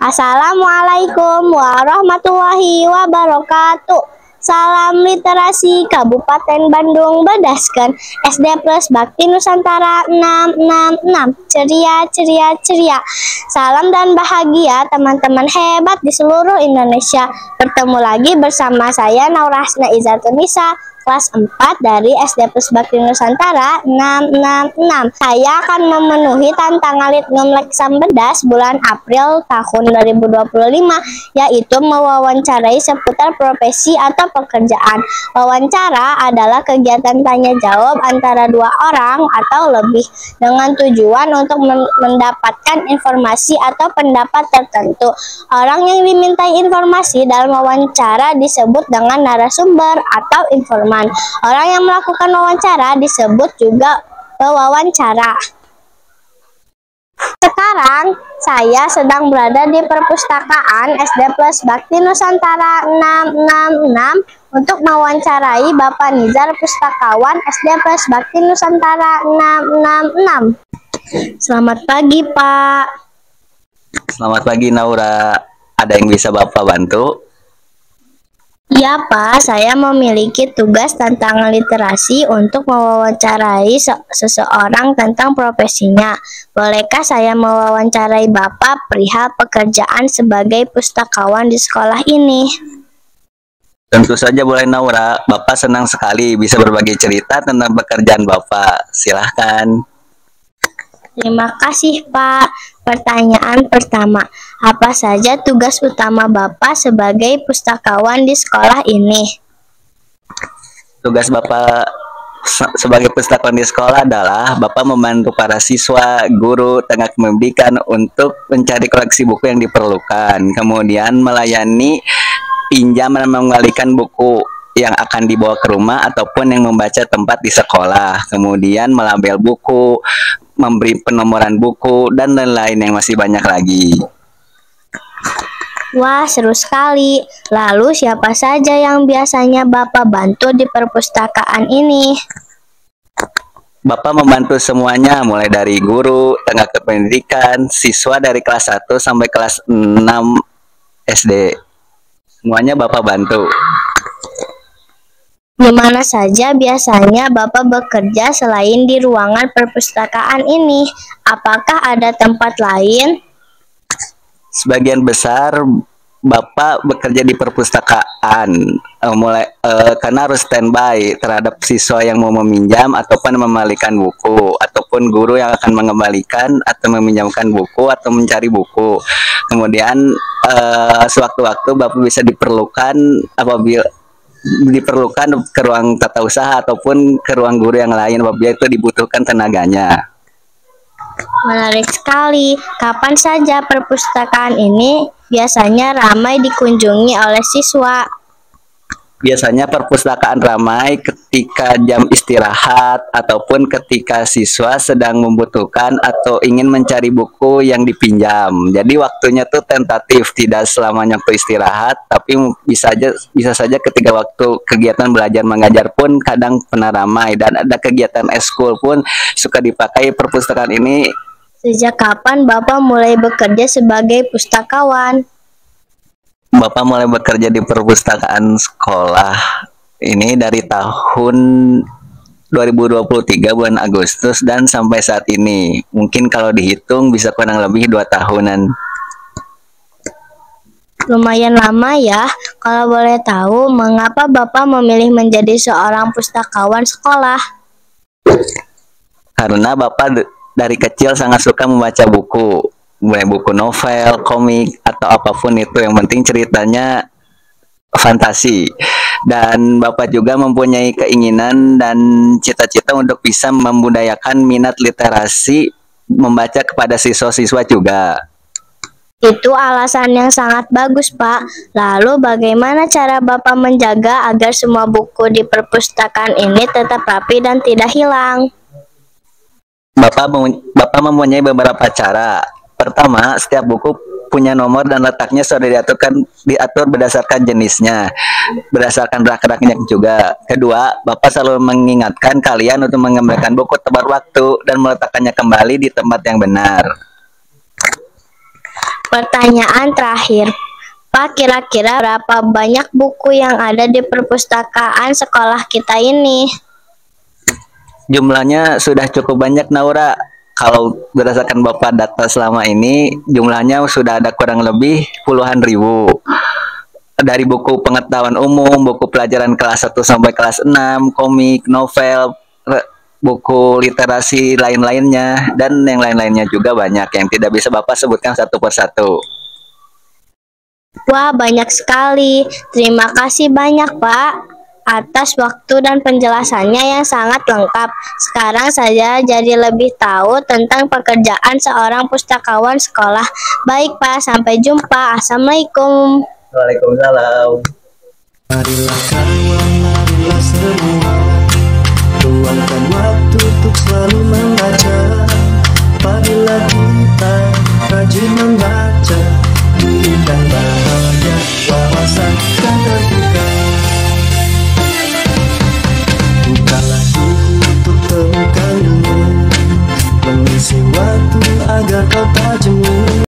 Assalamualaikum warahmatullahi wabarakatuh. Salam literasi Kabupaten Bandung Bedaskeun SD Plus Bakti Nusantara 666. Ceria, ceria, ceria. Salam dan bahagia teman-teman hebat di seluruh Indonesia. Bertemu lagi bersama saya Naurahsna Izatunisa, kelas 4 dari SD Plus Bakti Nusantara 666. Saya akan memenuhi tantangan Litngum Leksam Bedas bulan April tahun 2025, yaitu mewawancarai seputar profesi atau pekerjaan. Wawancara adalah kegiatan tanya jawab antara dua orang atau lebih dengan tujuan untuk mendapatkan informasi atau pendapat tertentu. Orang yang dimintai informasi dalam wawancara disebut dengan narasumber atau informan. Orang yang melakukan wawancara disebut juga pewawancara. Sekarang saya sedang berada di perpustakaan SD Plus Bakti Nusantara 666 untuk mewawancarai Bapak Nizar, pustakawan SD Plus Bakti Nusantara 666. Selamat pagi, Pak. Selamat pagi, Naura. Ada yang bisa Bapak bantu? Ya, Pak, saya memiliki tugas tantangan literasi untuk mewawancarai seseorang tentang profesinya. Bolehkah saya mewawancarai Bapak perihal pekerjaan sebagai pustakawan di sekolah ini? Tentu saja boleh, Naura. Bapak senang sekali bisa berbagi cerita tentang pekerjaan Bapak. Silahkan. Terima kasih, Pak. Pertanyaan pertama, apa saja tugas utama Bapak sebagai pustakawan di sekolah ini? Tugas Bapak sebagai pustakawan di sekolah adalah Bapak membantu para siswa, guru, tenaga pendidikan untuk mencari koleksi buku yang diperlukan. Kemudian melayani pinjam dan mengembalikan buku yang akan dibawa ke rumah ataupun yang membaca tempat di sekolah. Kemudian melabel buku, memberi penomoran buku, dan lain-lain yang masih banyak lagi. Wah, seru sekali. Lalu siapa saja yang biasanya Bapak bantu di perpustakaan ini? Bapak membantu semuanya, mulai dari guru, tenaga pendidikan, siswa dari kelas 1 sampai kelas 6 SD. Semuanya Bapak bantu. Di mana saja biasanya Bapak bekerja selain di ruangan perpustakaan ini? Apakah ada tempat lain? Sebagian besar Bapak bekerja di perpustakaan, karena harus standby terhadap siswa yang mau meminjam ataupun memalikan buku, ataupun guru yang akan mengembalikan atau meminjamkan buku atau mencari buku. Kemudian sewaktu-waktu Bapak bisa diperlukan apabila diperlukan ke ruang tata usaha ataupun ke ruang guru yang lain apabila itu dibutuhkan tenaganya. Menarik sekali. Kapan saja perpustakaan ini biasanya ramai dikunjungi oleh siswa? Biasanya perpustakaan ramai ketika jam istirahat ataupun ketika siswa sedang membutuhkan atau ingin mencari buku yang dipinjam. Jadi waktunya tuh tentatif, tidak selamanya waktu istirahat, tapi bisa saja ketika waktu kegiatan belajar mengajar pun kadang pernah ramai, dan ada kegiatan eskul pun suka dipakai perpustakaan ini. Sejak kapan Bapak mulai bekerja sebagai pustakawan? Bapak mulai bekerja di perpustakaan sekolah ini dari tahun 2023 bulan Agustus dan sampai saat ini. Mungkin kalau dihitung bisa kurang lebih 2 tahunan. Lumayan lama ya. Kalau boleh tahu, mengapa Bapak memilih menjadi seorang pustakawan sekolah? Karena Bapak dari kecil sangat suka membaca buku. Mulai buku novel, komik, atau apapun itu, yang penting ceritanya fantasi. Dan Bapak juga mempunyai keinginan dan cita-cita untuk bisa membudayakan minat literasi membaca kepada siswa-siswa juga. Itu alasan yang sangat bagus, Pak. Lalu bagaimana cara Bapak menjaga agar semua buku di perpustakaan ini tetap rapi dan tidak hilang? Bapak mempunyai beberapa cara. Pertama, setiap buku punya nomor dan letaknya sudah diatur berdasarkan jenisnya, berdasarkan rak-raknya juga. Kedua, Bapak selalu mengingatkan kalian untuk mengembalikan buku tepat waktu dan meletakkannya kembali di tempat yang benar. Pertanyaan terakhir, Pak, kira-kira berapa banyak buku yang ada di perpustakaan sekolah kita ini? Jumlahnya sudah cukup banyak, Naura. Kalau berdasarkan Bapak data selama ini, jumlahnya sudah ada kurang lebih puluhan ribu. Dari buku pengetahuan umum, buku pelajaran kelas 1 sampai kelas 6, komik, novel, buku literasi lain-lainnya, dan yang lain-lainnya juga banyak yang tidak bisa Bapak sebutkan satu persatu. Wah, banyak sekali. Terima kasih banyak, Pak, atas waktu dan penjelasannya yang sangat lengkap. Sekarang saya jadi lebih tahu tentang pekerjaan seorang pustakawan sekolah. Baik, Pak, sampai jumpa. Assalamualaikum. Waalaikumsalam. Marilah kawan, marilah